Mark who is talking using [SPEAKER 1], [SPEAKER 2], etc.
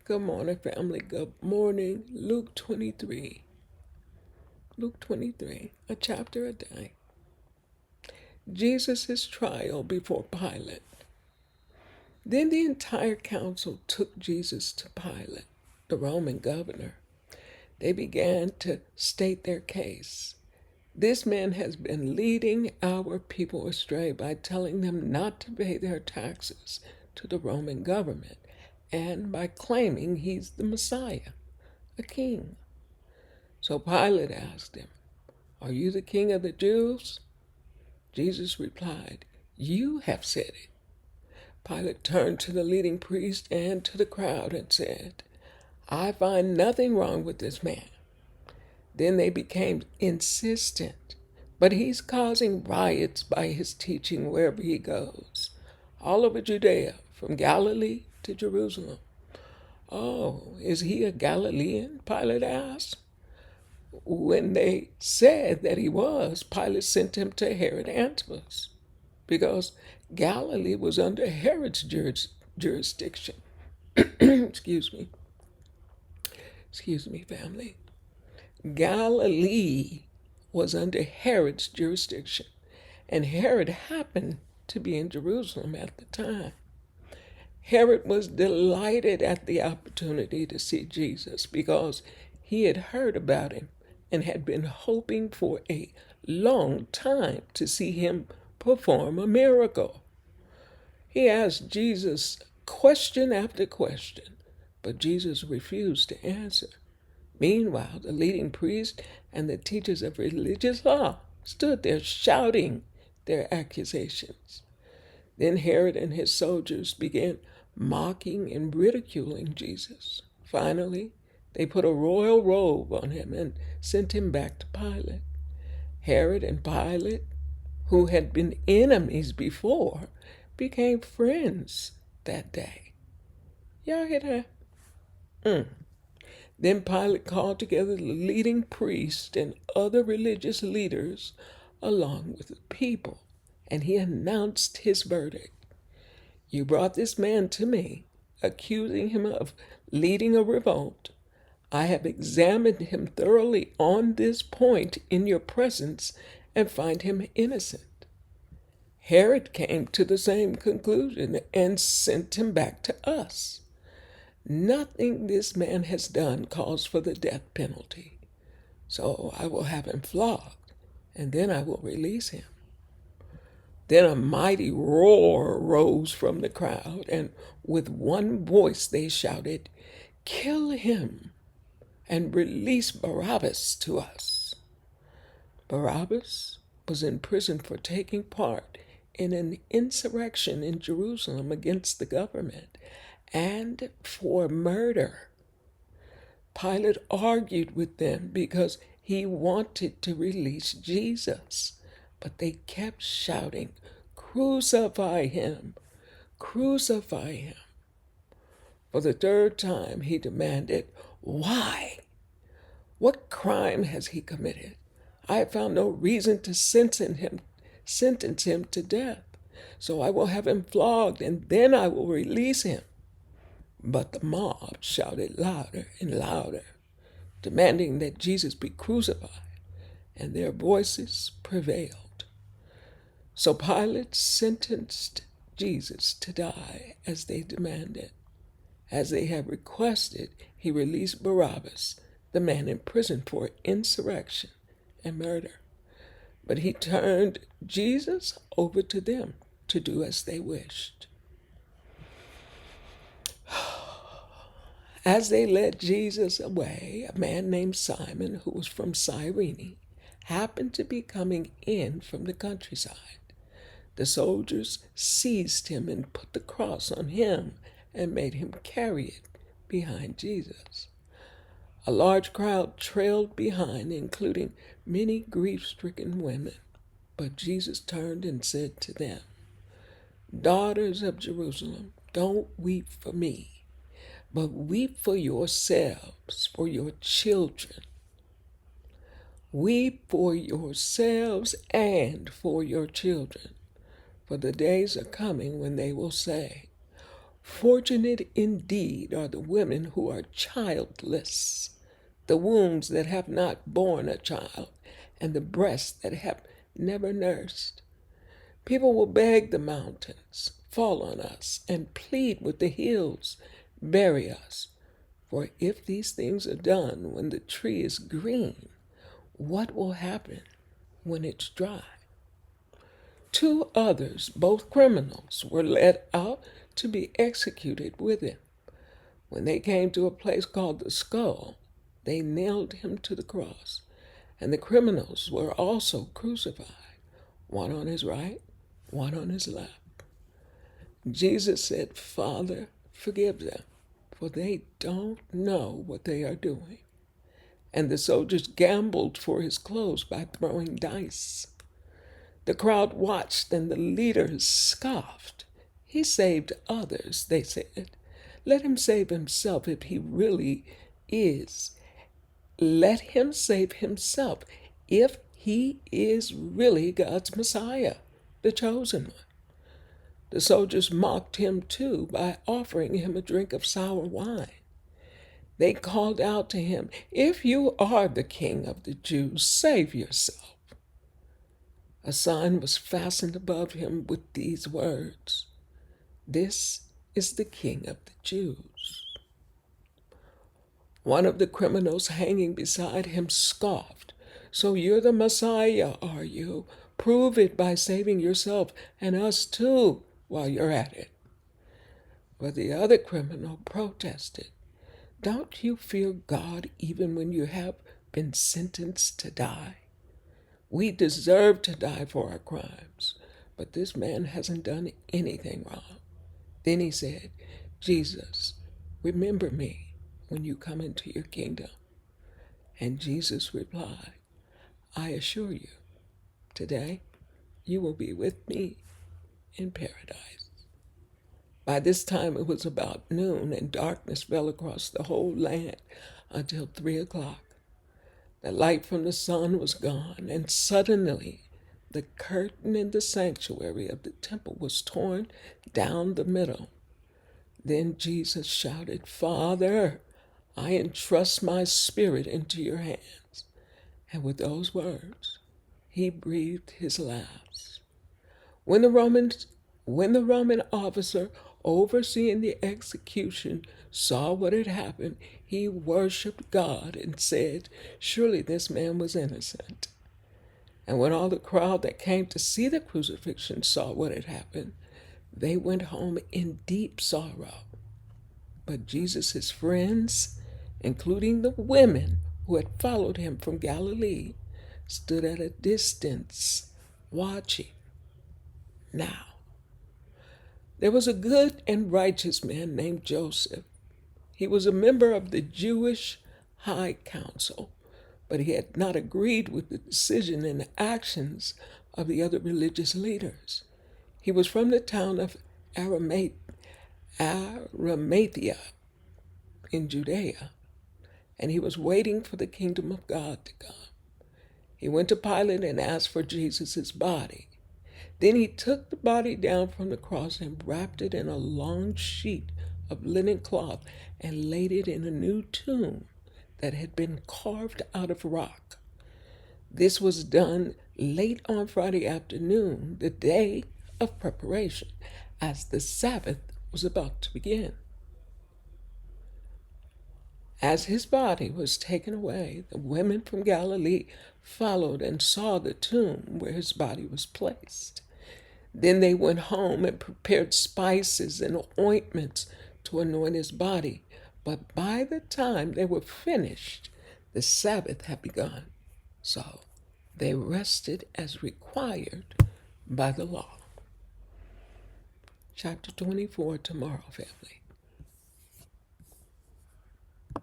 [SPEAKER 1] Good morning, family. Good morning. Luke 23. Luke 23, a chapter a day. Jesus' trial before Pilate. Then the entire council took Jesus to Pilate, the Roman governor. They began to state their case. This man has been leading our people astray by telling them not to pay their taxes to the Roman government and by claiming he's the Messiah, a king. So Pilate asked him, "Are you the king of the Jews?" Jesus replied, "You have said it." Pilate turned to the leading priest and to the crowd and said, "I find nothing wrong with this man." Then they became insistent, "But he's causing riots by his teaching wherever he goes, all over Judea, from Galilee to Jerusalem." "Oh, is he a Galilean?" Pilate asked. When they said that he was, Pilate sent him to Herod Antipas, because Galilee was under Herod's jurisdiction. Excuse me. Excuse me, family. Galilee was under Herod's jurisdiction, and Herod happened to be in Jerusalem at the time. Herod was delighted at the opportunity to see Jesus because he had heard about him and had been hoping for a long time to see him perform a miracle. He asked Jesus question after question, but Jesus refused to answer. Meanwhile, the leading priests and the teachers of religious law stood there shouting their accusations. Then Herod and his soldiers began mocking and ridiculing Jesus. Finally, they put a royal robe on him and sent him back to Pilate. Herod and Pilate, who had been enemies before, became friends that day. Y'all hear that? Then Pilate called together the leading priests and other religious leaders along with the people, and he announced his verdict. "You brought this man to me, accusing him of leading a revolt. I have examined him thoroughly on this point in your presence and find him innocent." Herod came to the same conclusion and sent him back to us. Nothing this man has done calls for the death penalty, so I will have him flogged, and then I will release him. Then a mighty roar rose from the crowd, and with one voice they shouted, "Kill him and release Barabbas to us." Barabbas was in prison for taking part in an insurrection in Jerusalem against the government and for murder. Pilate argued with them because he wanted to release Jesus, but they kept shouting, "Crucify him! Crucify him!" For the third time he demanded, "Why? What crime has he committed? I have found no reason to sentence him to death, so I will have him flogged and then I will release him." But the mob shouted louder and louder, demanding that Jesus be crucified, and their voices prevailed. So Pilate sentenced Jesus to die as they demanded. As they had requested, he released Barabbas, the man in prison for insurrection and murder. But he turned Jesus over to them to do as they wished. As they led Jesus away, a man named Simon, who was from Cyrene, happened to be coming in from the countryside. The soldiers seized him and put the cross on him and made him carry it behind Jesus. A large crowd trailed behind, including many grief-stricken women. But Jesus turned and said to them, "Daughters of Jerusalem, don't weep for me, but weep for yourselves, for your children. Weep for yourselves and for your children, for the days are coming when they will say, Fortunate indeed are the women who are childless, the wombs that have not borne a child, and the breasts that have never nursed. People will beg the mountains, fall on us, and plead with the hills, bury us. For if these things are done when the tree is green, what will happen when it's dry? Two others, both criminals, were led out to be executed with him. When they came to a place called the Skull, they nailed him to the cross, and the criminals were also crucified, one on his right, one on his left. Jesus said, Father, forgive them, for they don't know what they are doing. And the soldiers gambled for his clothes by throwing dice. The crowd watched, and the leaders scoffed. He saved others, they said. Let him save himself if he really is. Let him save himself if he is really God's Messiah, the chosen one. The soldiers mocked him too by offering him a drink of sour wine. They called out to him, If you are the king of the Jews, save yourself. A sign was fastened above him with these words, This is the King of the Jews. One of the criminals hanging beside him scoffed, So you're the Messiah, are you? Prove it by saving yourself and us too while you're at it. But the other criminal protested, Don't you fear God even when you have been sentenced to die? We deserve to die for our crimes, but this man hasn't done anything wrong. Then he said, Jesus, remember me when you come into your kingdom. And Jesus replied, I assure you, today you will be with me in paradise. By this time it was about noon, and darkness fell across the whole land until 3 o'clock. The light from the sun was gone, and suddenly the curtain in the sanctuary of the temple was torn down the middle. Then Jesus shouted, Father, I entrust my spirit into your hands. And with those words, he breathed his last. When the Roman officer overseeing the execution saw what had happened, he worshiped God and said, Surely this man was innocent. And when all the crowd that came to see the crucifixion saw what had happened, they went home in deep sorrow. But Jesus' friends, including the women who had followed him from Galilee, stood at a distance watching. Now, there was a good and righteous man named Joseph. He was a member of the Jewish High Council, but he had not agreed with the decision and actions of the other religious leaders. He was from the town of Arimathea in Judea, and he was waiting for the kingdom of God to come. He went to Pilate and asked for Jesus' body. Then he took the body down from the cross and wrapped it in a long sheet of linen cloth and laid it in a new tomb that had been carved out of rock. This was done late on Friday afternoon, the day of preparation, as the Sabbath was about to begin. As his body was taken away, the women from Galilee followed and saw the tomb where his body was placed. Then they went home and prepared spices and ointments to anoint his body. But by the time they were finished, the Sabbath had begun. So they rested as required by the law. Chapter 24 tomorrow, family.